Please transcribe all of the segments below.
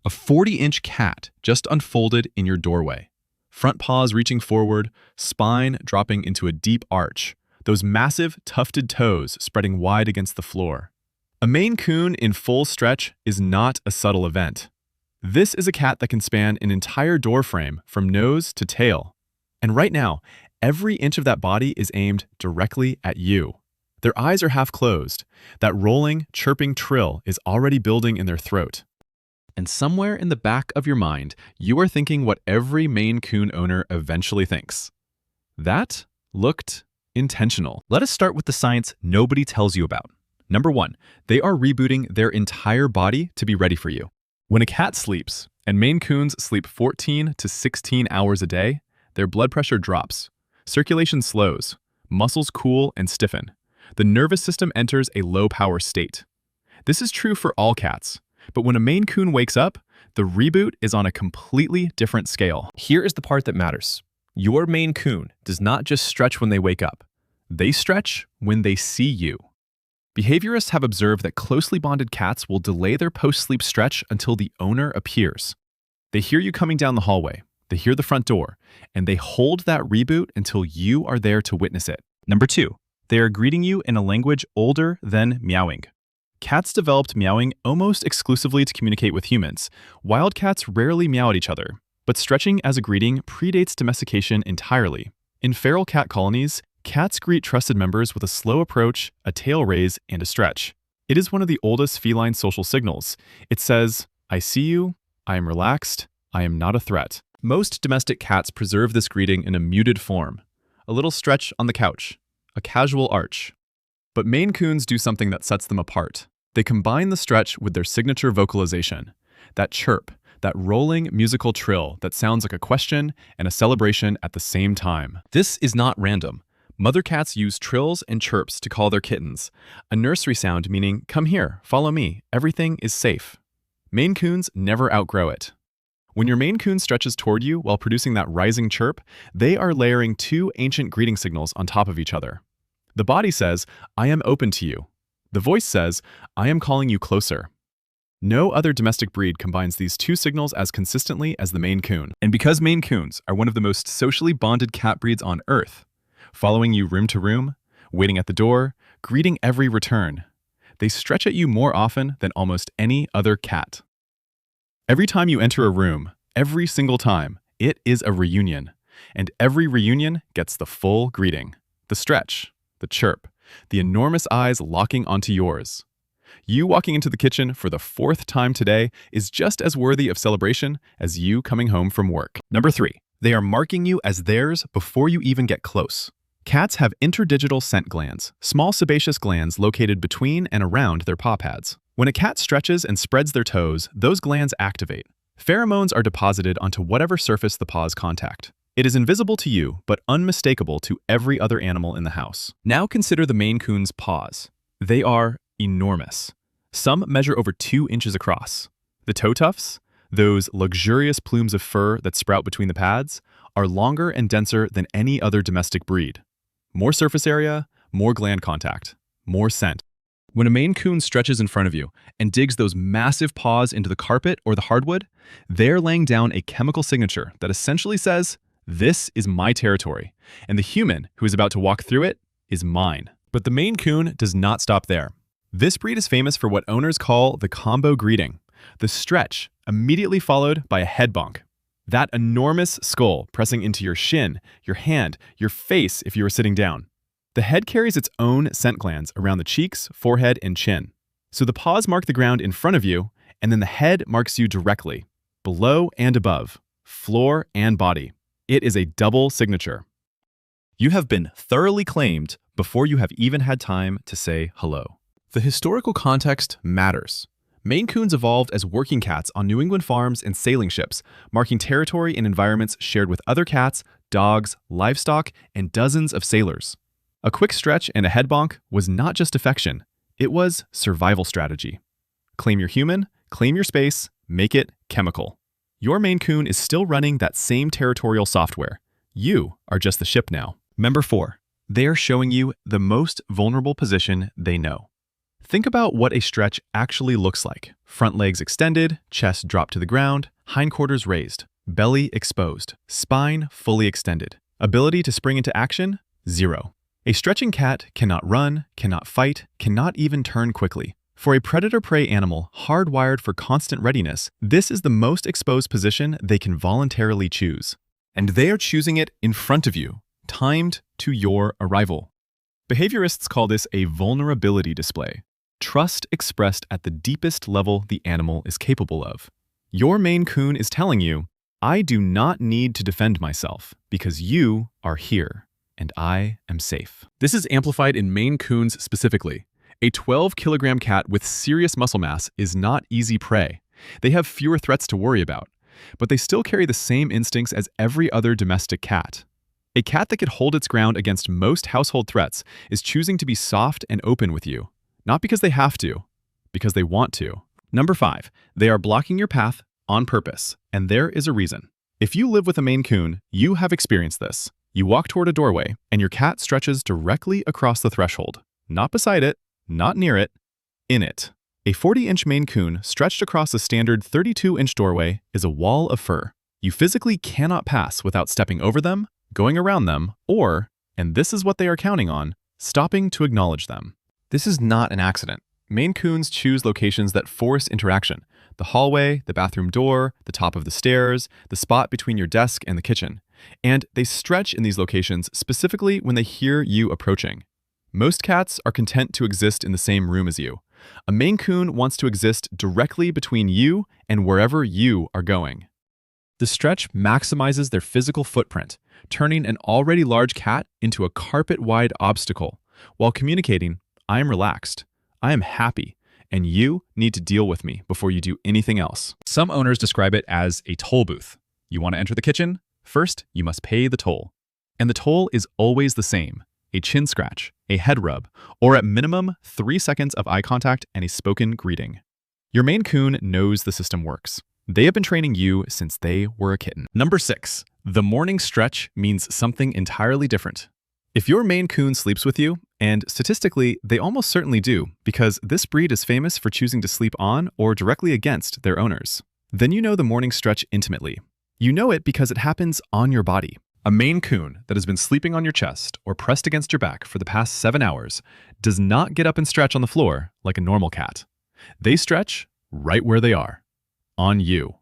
A 40-inch cat just unfolded in your doorway. Front paws reaching forward, spine dropping into a deep arch, those massive, tufted toes spreading wide against the floor. A Maine Coon in full stretch is not a subtle event. This is a cat that can span an entire door frame from nose to tail. And right now, every inch of that body is aimed directly at you. Their eyes are half closed. That rolling, chirping trill is already building in their throat. And somewhere in the back of your mind, you are thinking what every Maine Coon owner eventually thinks. That looked intentional. Let us start with the science nobody tells you about. Number 1, they are rebooting their entire body to be ready for you. When a cat sleeps, and Maine Coons sleep 14 to 16 hours a day, their blood pressure drops, circulation slows, muscles cool and stiffen. The nervous system enters a low-power state. This is true for all cats. But when a Maine Coon wakes up, the reboot is on a completely different scale. Here is the part that matters. Your Maine Coon does not just stretch when they wake up. They stretch when they see you. Behaviorists have observed that closely bonded cats will delay their post-sleep stretch until the owner appears. They hear you coming down the hallway, they hear the front door, and they hold that reboot until you are there to witness it. Number 2, they are greeting you in a language older than meowing. Cats developed meowing almost exclusively to communicate with humans. Wild cats rarely meow at each other, but stretching as a greeting predates domestication entirely. In feral cat colonies, cats greet trusted members with a slow approach, a tail raise, and a stretch. It is one of the oldest feline social signals. It says, "I see you, I am relaxed, I am not a threat." Most domestic cats preserve this greeting in a muted form. A little stretch on the couch, a casual arch. But Maine Coons do something that sets them apart. They combine the stretch with their signature vocalization. That chirp, that rolling musical trill that sounds like a question and a celebration at the same time. This is not random. Mother cats use trills and chirps to call their kittens. A nursery sound meaning, "Come here, follow me, everything is safe." Maine Coons never outgrow it. When your Maine Coon stretches toward you while producing that rising chirp, they are layering 2 ancient greeting signals on top of each other. The body says, "I am open to you." The voice says, "I am calling you closer." No other domestic breed combines these 2 signals as consistently as the Maine Coon. And because Maine Coons are one of the most socially bonded cat breeds on Earth, following you room to room, waiting at the door, greeting every return, they stretch at you more often than almost any other cat. Every time you enter a room, every single time, it is a reunion. And every reunion gets the full greeting. The stretch, the chirp, the enormous eyes locking onto yours. You walking into the kitchen for the 4th time today is just as worthy of celebration as you coming home from work. Number 3, they are marking you as theirs before you even get close. Cats have interdigital scent glands, small sebaceous glands located between and around their paw pads. When a cat stretches and spreads their toes, those glands activate. Pheromones are deposited onto whatever surface the paws contact. It is invisible to you, but unmistakable to every other animal in the house. Now consider the Maine Coon's paws. They are enormous. Some measure over 2 inches across. The toe tufts, those luxurious plumes of fur that sprout between the pads, are longer and denser than any other domestic breed. More surface area, more gland contact, more scent. When a Maine Coon stretches in front of you and digs those massive paws into the carpet or the hardwood, they're laying down a chemical signature that essentially says, "This is my territory, and the human who is about to walk through it is mine." But the Maine Coon does not stop there. This breed is famous for what owners call the combo greeting, the stretch immediately followed by a head bonk. That enormous skull pressing into your shin, your hand, your face if you are sitting down. The head carries its own scent glands around the cheeks, forehead, and chin. So the paws mark the ground in front of you, and then the head marks you directly, below and above, floor and body. It is a double signature. You have been thoroughly claimed before you have even had time to say hello. The historical context matters. Maine Coons evolved as working cats on New England farms and sailing ships, marking territory in environments shared with other cats, dogs, livestock, and dozens of sailors. A quick stretch and a head bonk was not just affection, it was survival strategy. Claim your human, claim your space, make it chemical. Your Maine Coon is still running that same territorial software. You are just the ship now. Number 4, they are showing you the most vulnerable position they know. Think about what a stretch actually looks like. Front legs extended, chest dropped to the ground, hindquarters raised, belly exposed, spine fully extended. Ability to spring into action? 0. A stretching cat cannot run, cannot fight, cannot even turn quickly. For a predator-prey animal hardwired for constant readiness, this is the most exposed position they can voluntarily choose. And they are choosing it in front of you, timed to your arrival. Behaviorists call this a vulnerability display. Trust expressed at the deepest level the animal is capable of. Your Maine Coon is telling you, I do not need to defend myself because you are here and I am safe. This is amplified in Maine Coons specifically. A 12-kilogram cat with serious muscle mass is not easy prey. They have fewer threats to worry about, but they still carry the same instincts as every other domestic cat. A cat that could hold its ground against most household threats is choosing to be soft and open with you. Not because they have to, because they want to. Number 5, they are blocking your path on purpose, and there is a reason. If you live with a Maine Coon, you have experienced this. You walk toward a doorway, and your cat stretches directly across the threshold. Not beside it, not near it, in it. A 40-inch Maine Coon stretched across a standard 32-inch doorway is a wall of fur. You physically cannot pass without stepping over them, going around them, or, and this is what they are counting on, stopping to acknowledge them. This is not an accident. Maine Coons choose locations that force interaction. The hallway, the bathroom door, the top of the stairs, the spot between your desk and the kitchen. And they stretch in these locations specifically when they hear you approaching. Most cats are content to exist in the same room as you. A Maine Coon wants to exist directly between you and wherever you are going. The stretch maximizes their physical footprint, turning an already large cat into a carpet-wide obstacle, while communicating, I am relaxed, I am happy, and you need to deal with me before you do anything else. Some owners describe it as a toll booth. You want to enter the kitchen? First, you must pay the toll. And the toll is always the same: a chin scratch, a head rub, or at minimum 3 seconds of eye contact and a spoken greeting. Your Maine Coon knows the system works. They have been training you since they were a kitten. Number 6, the morning stretch means something entirely different. If your Maine Coon sleeps with you, and statistically, they almost certainly do, because this breed is famous for choosing to sleep on or directly against their owners, then you know the morning stretch intimately. You know it because it happens on your body. A Maine Coon that has been sleeping on your chest or pressed against your back for the past 7 hours does not get up and stretch on the floor like a normal cat. They stretch right where they are, on you.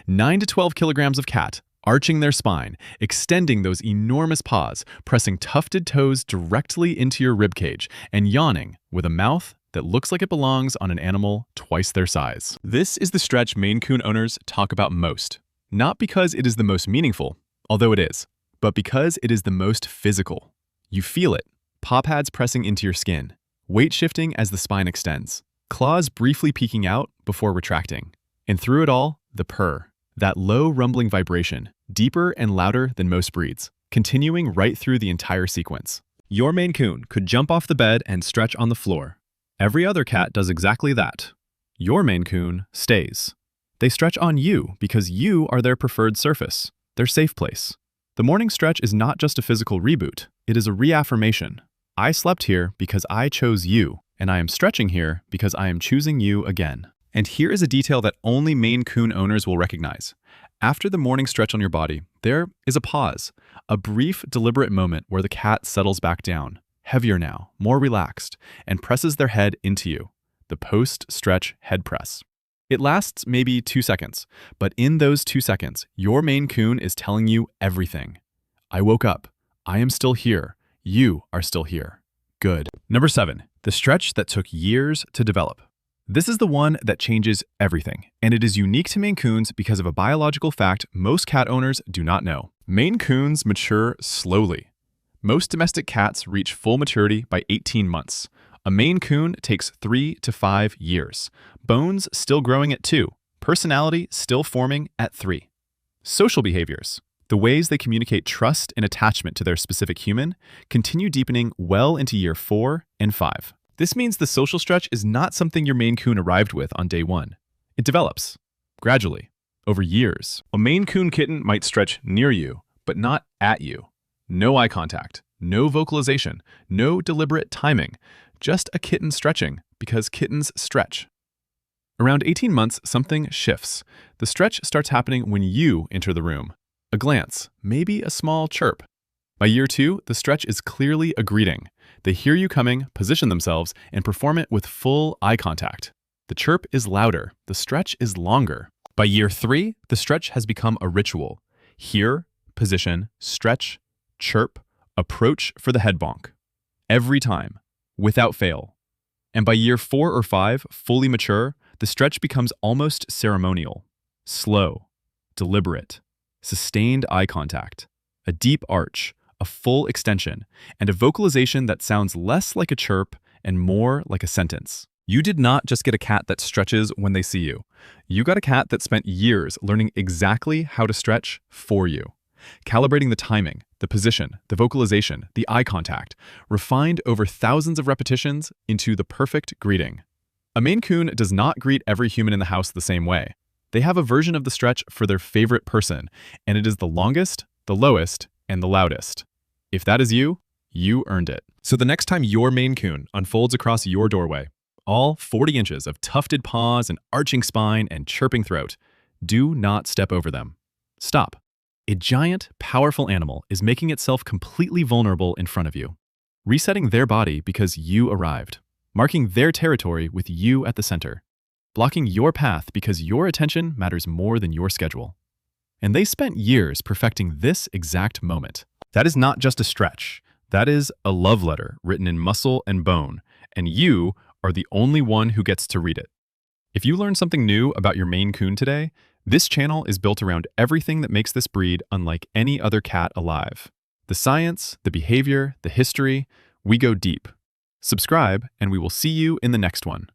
9 to 12 kilograms of cat, arching their spine, extending those enormous paws, pressing tufted toes directly into your ribcage, and yawning with a mouth that looks like it belongs on an animal twice their size. This is the stretch Maine Coon owners talk about most, not because it is the most meaningful, although it is, but because it is the most physical. You feel it, paw pads pressing into your skin, weight shifting as the spine extends, claws briefly peeking out before retracting, and through it all, the purr. That low rumbling vibration, deeper and louder than most breeds, continuing right through the entire sequence. Your Maine Coon could jump off the bed and stretch on the floor. Every other cat does exactly that. Your Maine Coon stays. They stretch on you because you are their preferred surface, their safe place. The morning stretch is not just a physical reboot, it is a reaffirmation. I slept here because I chose you, and I am stretching here because I am choosing you again. And here is a detail that only Maine Coon owners will recognize. After the morning stretch on your body, there is a pause, a brief, deliberate moment where the cat settles back down, heavier now, more relaxed, and presses their head into you, the post-stretch head press. It lasts maybe 2 seconds, but in those 2 seconds, your Maine Coon is telling you everything. I woke up. I am still here. You are still here. Good. Number 7, the stretch that took years to develop. This is the one that changes everything, and it is unique to Maine Coons because of a biological fact most cat owners do not know. Maine Coons mature slowly. Most domestic cats reach full maturity by 18 months. A Maine Coon takes 3 to 5 years. Bones still growing at 2. Personality still forming at 3. Social behaviors, the ways they communicate trust and attachment to their specific human, continue deepening well into year 4 and 5. This means the social stretch is not something your Maine Coon arrived with on day 1. It develops, gradually, over years. A Maine Coon kitten might stretch near you, but not at you. No eye contact, no vocalization, no deliberate timing, just a kitten stretching, because kittens stretch. Around 18 months, something shifts. The stretch starts happening when you enter the room. A glance, maybe a small chirp. By year 2, the stretch is clearly a greeting. They hear you coming, position themselves, and perform it with full eye contact. The chirp is louder, the stretch is longer. By year 3, the stretch has become a ritual. Hear, position, stretch, chirp, approach for the head bonk. Every time, without fail. And by year 4 or 5, fully mature, the stretch becomes almost ceremonial. Slow, deliberate, sustained eye contact, a deep arch, a full extension, and a vocalization that sounds less like a chirp and more like a sentence. You did not just get a cat that stretches when they see you. You got a cat that spent years learning exactly how to stretch for you. Calibrating the timing, the position, the vocalization, the eye contact, refined over thousands of repetitions into the perfect greeting. A Maine Coon does not greet every human in the house the same way. They have a version of the stretch for their favorite person, and it is the longest, the lowest, and the loudest. If that is you, you earned it. So the next time your Maine Coon unfolds across your doorway, all 40 inches of tufted paws and arching spine and chirping throat, do not step over them. Stop. A giant, powerful animal is making itself completely vulnerable in front of you, resetting their body because you arrived, marking their territory with you at the center, blocking your path because your attention matters more than your schedule. And they spent years perfecting this exact moment. That is not just a stretch. That is a love letter written in muscle and bone, and you are the only one who gets to read it. If you learned something new about your Maine Coon today, this channel is built around everything that makes this breed unlike any other cat alive. The science, the behavior, the history, we go deep. Subscribe, and we will see you in the next one.